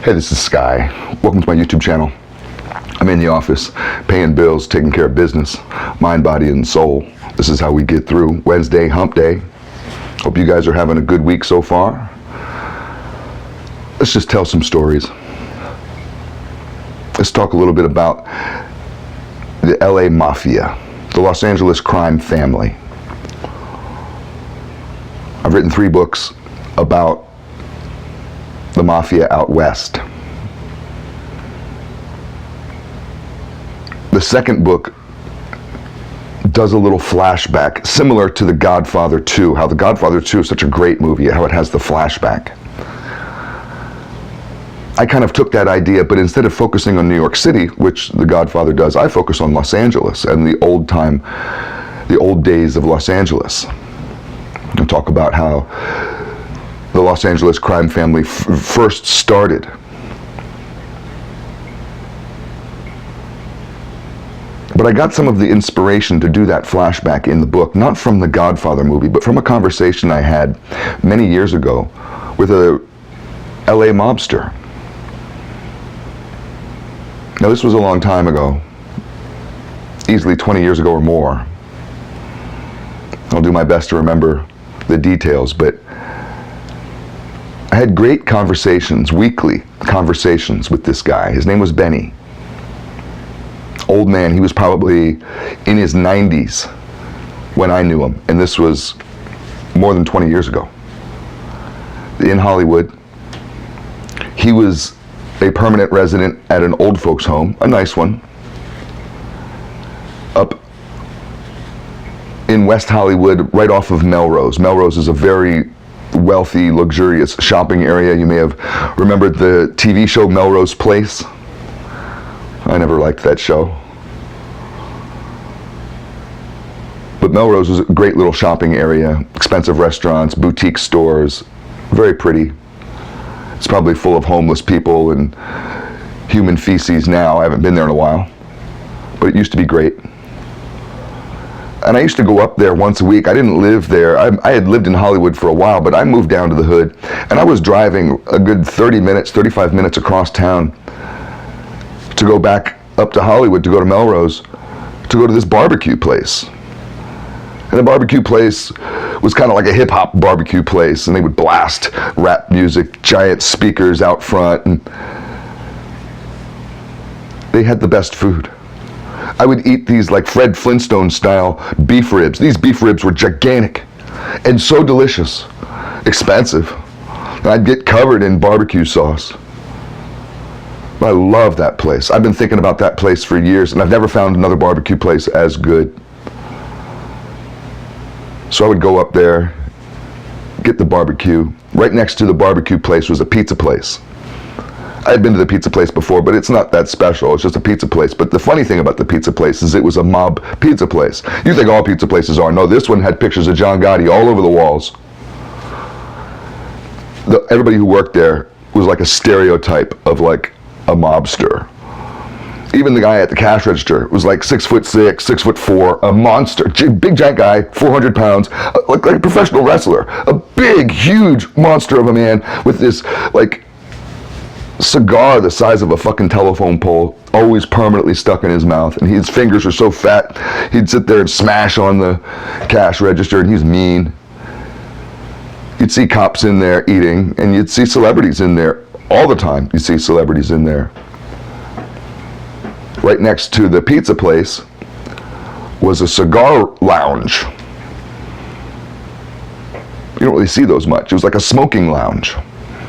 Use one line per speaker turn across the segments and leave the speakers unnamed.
Hey, this is Sky. Welcome to my YouTube channel. I'm in the office, paying bills, taking care of business, mind, body, and soul. This is how we get through Wednesday, hump day. Hope you guys are having a good week so far. Let's just tell some stories. Let's talk a little bit about the LA Mafia, the Los Angeles crime family. I've written 3 books about the Mafia out west. The second book does a little flashback, similar to The Godfather 2, how The Godfather 2 is such a great movie, how it has the flashback. I kind of took that idea, but instead of focusing on New York City, which The Godfather does, I focus on Los Angeles and the old days of Los Angeles. And talk about how the Los Angeles crime family first started. But I got some of the inspiration to do that flashback in the book, not from the Godfather movie, but from a conversation I had many years ago with a LA mobster. Now, this was a long time ago, easily 20 years ago or more. I'll do my best to remember the details, but I had great conversations, weekly conversations with this guy. His name was Benny. Old man, he was probably in his 90s when I knew him, and this was more than 20 years ago. In Hollywood, he was a permanent resident at an old folks home, a nice one, up in West Hollywood, right off of Melrose. Melrose is a very wealthy, luxurious shopping area. You may have remembered the TV show Melrose Place. I never liked that show. But Melrose was a great little shopping area, expensive restaurants, boutique stores, very pretty. It's probably full of homeless people and human feces now. I haven't been there in a while, but it used to be great. And I used to go up there once a week. I didn't live there. I had lived in Hollywood for a while, but I moved down to the hood, and I was driving a good 30 minutes, 35 minutes across town to go back up to Hollywood, to go to Melrose, to go to this barbecue place. And the barbecue place was kind of like a hip-hop barbecue place, and they would blast rap music, giant speakers out front, and they had the best food. I would eat these like Fred Flintstone style beef ribs. These beef ribs were gigantic and so delicious, expensive. And I'd get covered in barbecue sauce. I love that place. I've been thinking about that place for years, and I've never found another barbecue place as good. So I would go up there, get the barbecue. Right next to the barbecue place was a pizza place. I had been to the pizza place before, but it's not that special. It's just a pizza place. But the funny thing about the pizza place is it was a mob pizza place. You think all pizza places are. No, this one had pictures of John Gotti all over the walls. Everybody who worked there was like a stereotype of like a mobster. Even the guy at the cash register was like 6'6", 6'4", a monster, big giant guy, 400 pounds, like a professional wrestler, a big, huge monster of a man with this like cigar the size of a fucking telephone pole, always permanently stuck in his mouth, and his fingers are so fat he'd sit there and smash on the cash register, and he's mean. You'd see cops in there eating, and you'd see celebrities in there all the time. You'd see celebrities in there. Right next to the pizza place was a cigar lounge. You don't really see those much. It was like a smoking lounge.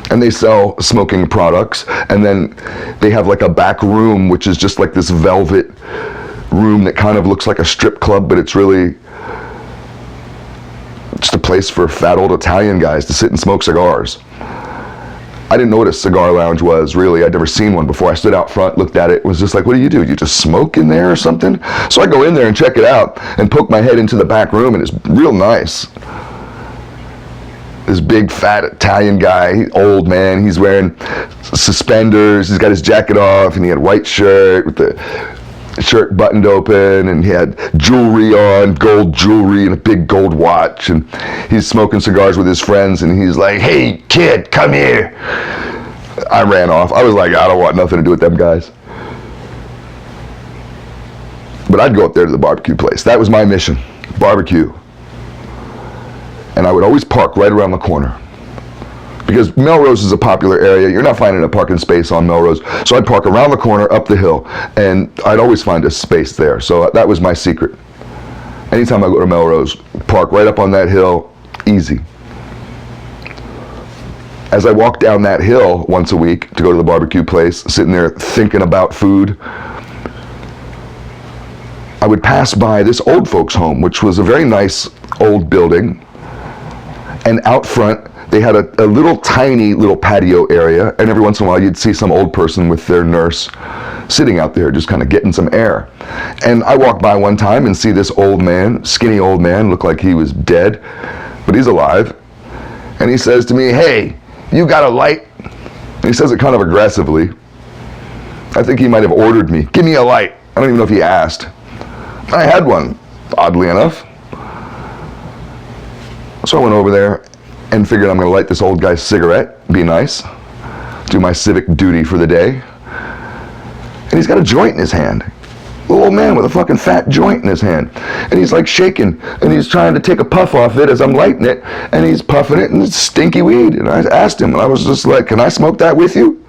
And they sell smoking products, and then they have like a back room, which is just like this velvet room that kind of looks like a strip club, but it's really just a place for fat old Italian guys to sit and smoke cigars. I didn't know what a cigar lounge was, really. I'd never seen one before. I stood out front, looked at it, it was just like, what do? You just smoke in there or something? So I go in there and check it out and poke my head into the back room, and it's real nice. This big fat Italian guy, old man, he's wearing suspenders, he's got his jacket off, and he had a white shirt with the shirt buttoned open, and he had jewelry on, gold jewelry, and a big gold watch, and he's smoking cigars with his friends, and he's like, "Hey kid, come here." I ran off. I was like, I don't want nothing to do with them guys. But I'd go up there to the barbecue place. That was my mission, barbecue. And I would always park right around the corner. Because Melrose is a popular area. You're not finding a parking space on Melrose. So I'd park around the corner, up the hill, and I'd always find a space there. So that was my secret. Anytime I go to Melrose, park right up on that hill, easy. As I walk down that hill once a week to go to the barbecue place, sitting there thinking about food, I would pass by this old folks' home, which was a very nice old building. And out front, they had a little tiny little patio area, and every once in a while you'd see some old person with their nurse sitting out there just kind of getting some air. And I walked by one time and see this old man, skinny old man, looked like he was dead, but he's alive. And he says to me, "Hey, you got a light?" And he says it kind of aggressively. I think he might have ordered me, "Give me a light." I don't even know if he asked. I had one, oddly enough. So I went over there and figured I'm going to light this old guy's cigarette, be nice, do my civic duty for the day. And he's got a joint in his hand. Little old man with a fucking fat joint in his hand. And he's like shaking, and he's trying to take a puff off it as I'm lighting it, and he's puffing it, and it's stinky weed. And I asked him, and I was just like, "Can I smoke that with you?"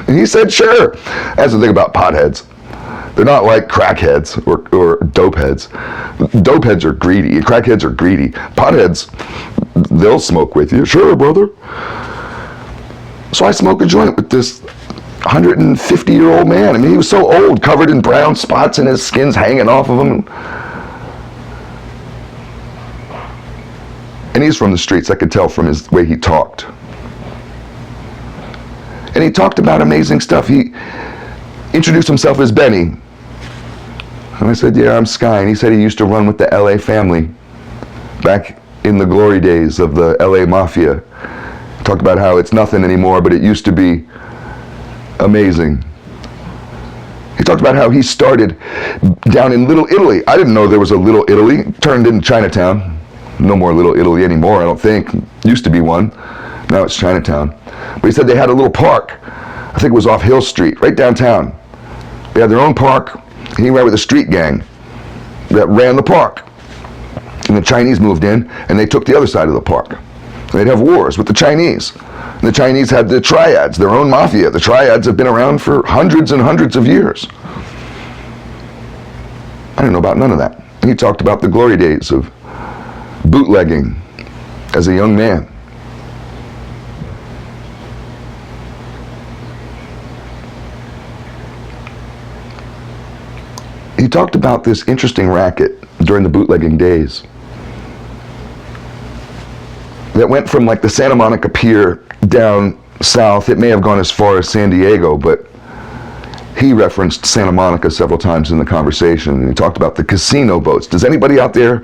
And he said, "Sure." That's the thing about potheads. They're not like crackheads or dope heads. Dope heads are greedy. Crackheads are greedy. Potheads, they'll smoke with you. "Sure, brother." So I smoked a joint with this 150-year-old man. I mean, he was so old, covered in brown spots, and his skin's hanging off of him. And he's from the streets. I could tell from his way he talked. And he talked about amazing stuff. He introduced himself as Benny. And I said, "Yeah, I'm Sky." And he said he used to run with the LA family back in the glory days of the LA Mafia. Talked about how it's nothing anymore, but it used to be amazing. He talked about how he started down in Little Italy. I didn't know there was a Little Italy. It turned into Chinatown. No more Little Italy anymore, I don't think. Used to be one. Now it's Chinatown. But he said they had a little park. I think it was off Hill Street, right downtown. They had their own park. He ran with a street gang that ran the park. And the Chinese moved in, and they took the other side of the park. They'd have wars with the Chinese. And the Chinese had the triads, their own mafia. The triads have been around for hundreds and hundreds of years. I didn't know about none of that. He talked about the glory days of bootlegging as a young man. He talked about this interesting racket during the bootlegging days that went from like the Santa Monica Pier down south. It may have gone as far as San Diego, but he referenced Santa Monica several times in the conversation. And he talked about the casino boats. Does anybody out there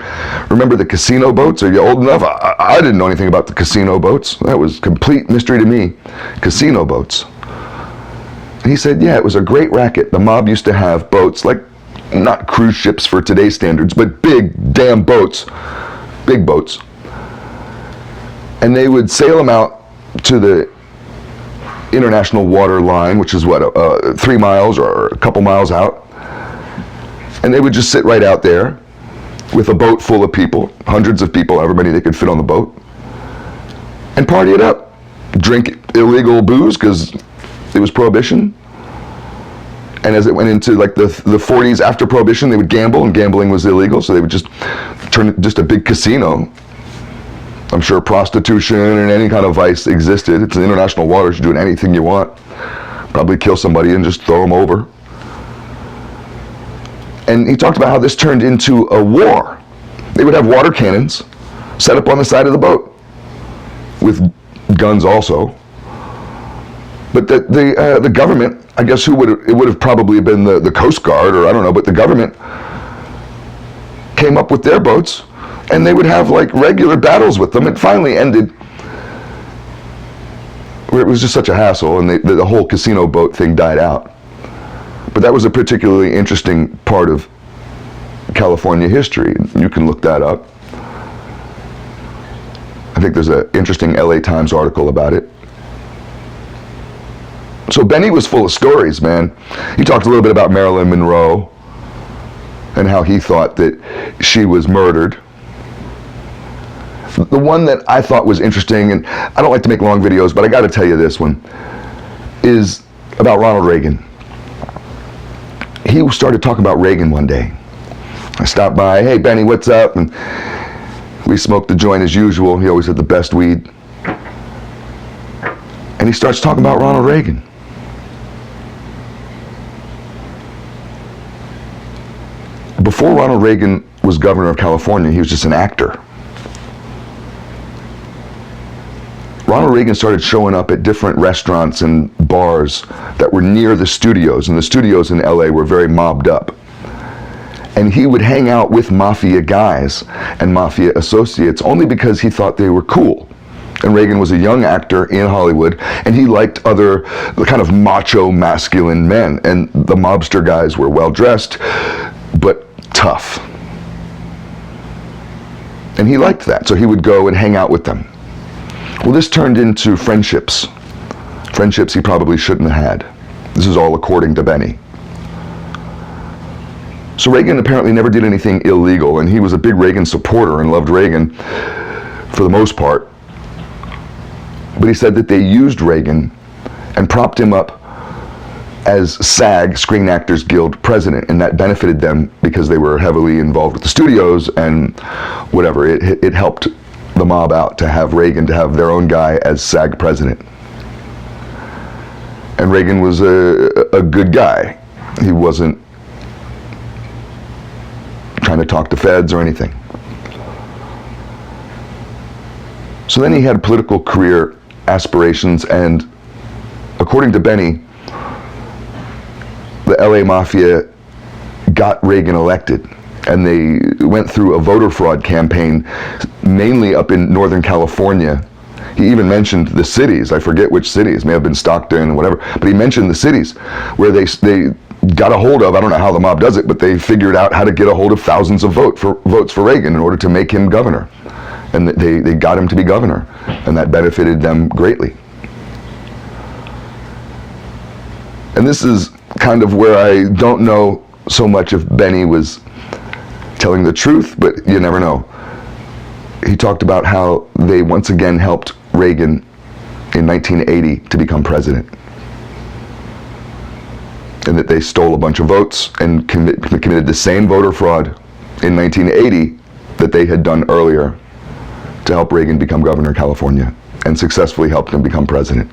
remember the casino boats? Are you old enough? I didn't know anything about the casino boats. That was complete mystery to me. Casino boats. And he said, yeah, it was a great racket. The mob used to have boats, like not cruise ships for today's standards, but big damn boats, big boats. And they would sail them out to the international water line, which is what, 3 miles or a couple miles out. And they would just sit right out there with a boat full of people, hundreds of people, however many they could fit on the boat, and party it up. Drink illegal booze, because it was prohibition. And as it went into like the 40s after prohibition, they would gamble, and gambling was illegal, so they would just turn it just a big casino. I'm sure prostitution and any kind of vice existed. It's in international waters, you're doing anything you want. Probably kill somebody and just throw them over. And he talked about how this turned into a war. They would have water cannons set up on the side of the boat with guns also. But the government, I guess it would have probably been the Coast Guard, or I don't know, but the government came up with their boats, and they would have like regular battles with them. It finally ended where it was just such a hassle, and the whole casino boat thing died out. But that was a particularly interesting part of California history. You can look that up. I think there's an interesting LA Times article about it. So Benny was full of stories, man. He talked a little bit about Marilyn Monroe and how he thought that she was murdered. The one that I thought was interesting, and I don't like to make long videos, but I got to tell you this one, is about Ronald Reagan. He started talking about Reagan one day. I stopped by, hey Benny, what's up? And we smoked the joint as usual. He always had the best weed. And he starts talking about Ronald Reagan. Before Ronald Reagan was governor of California, he was just an actor. Ronald Reagan started showing up at different restaurants and bars that were near the studios, and the studios in LA were very mobbed up. And he would hang out with Mafia guys and Mafia associates only because he thought they were cool. And Reagan was a young actor in Hollywood, and he liked other kind of macho, masculine men. And the mobster guys were well-dressed, but tough. And he liked that, so he would go and hang out with them. Well, this turned into friendships. Friendships he probably shouldn't have had. This is all according to Benny. So Reagan apparently never did anything illegal, and he was a big Reagan supporter and loved Reagan for the most part. But he said that they used Reagan and propped him up as SAG, Screen Actors Guild president, and that benefited them because they were heavily involved with the studios and whatever. It helped the mob out to have Reagan, to have their own guy as SAG president. And Reagan was a good guy. He wasn't trying to talk to feds or anything. So then he had political career aspirations, and according to Benny, the LA Mafia got Reagan elected, and they went through a voter fraud campaign mainly up in Northern California. He even mentioned the cities. I forget which cities, may have been Stockton, whatever, but he mentioned the cities where they got a hold of, I don't know how the mob does it, but they figured out how to get a hold of thousands of votes for Reagan in order to make him governor. And they got him to be governor, and that benefited them greatly. And this is kind of where I don't know so much if Benny was telling the truth, but you never know. He talked about how they once again helped Reagan in 1980 to become president, and that they stole a bunch of votes and committed the same voter fraud in 1980 that they had done earlier to help Reagan become governor of California, and successfully helped him become president.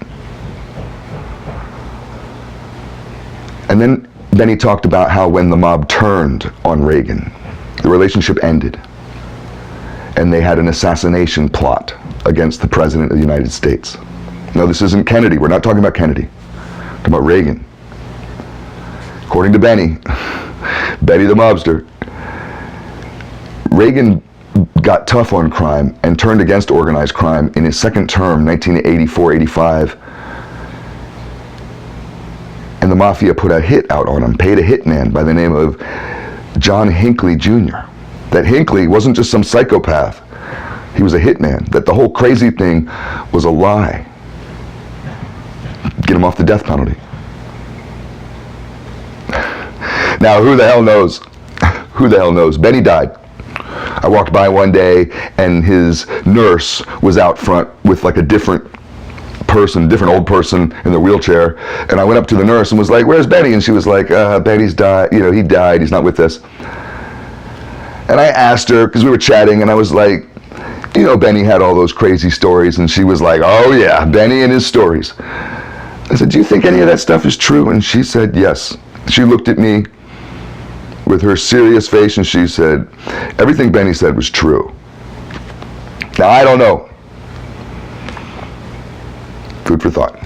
And then Benny talked about how when the mob turned on Reagan, the relationship ended, and they had an assassination plot against the President of the United States. Now, this isn't Kennedy. We're not talking about Kennedy. We're talking about Reagan. According to Benny, Benny the mobster, Reagan got tough on crime and turned against organized crime in his second term, 1984-85. And the Mafia put a hit out on him, paid a hitman by the name of John Hinckley Jr. That Hinckley wasn't just some psychopath. He was a hitman. That the whole crazy thing was a lie. Get him off the death penalty. Now, who the hell knows? Who the hell knows? Benny died. I walked by one day, and his nurse was out front with like a different old person in the wheelchair, and I went up to the nurse and was like, "Where's Benny?" And she was like, "Benny's died. You know, he died. He's not with us." And I asked her, because we were chatting, and I was like, "You know, Benny had all those crazy stories," and she was like, "Oh yeah, Benny and his stories." I said, "Do you think any of that stuff is true?" And she said, "Yes." She looked at me with her serious face, and she said, "Everything Benny said was true." Now, I don't know. Food for thought.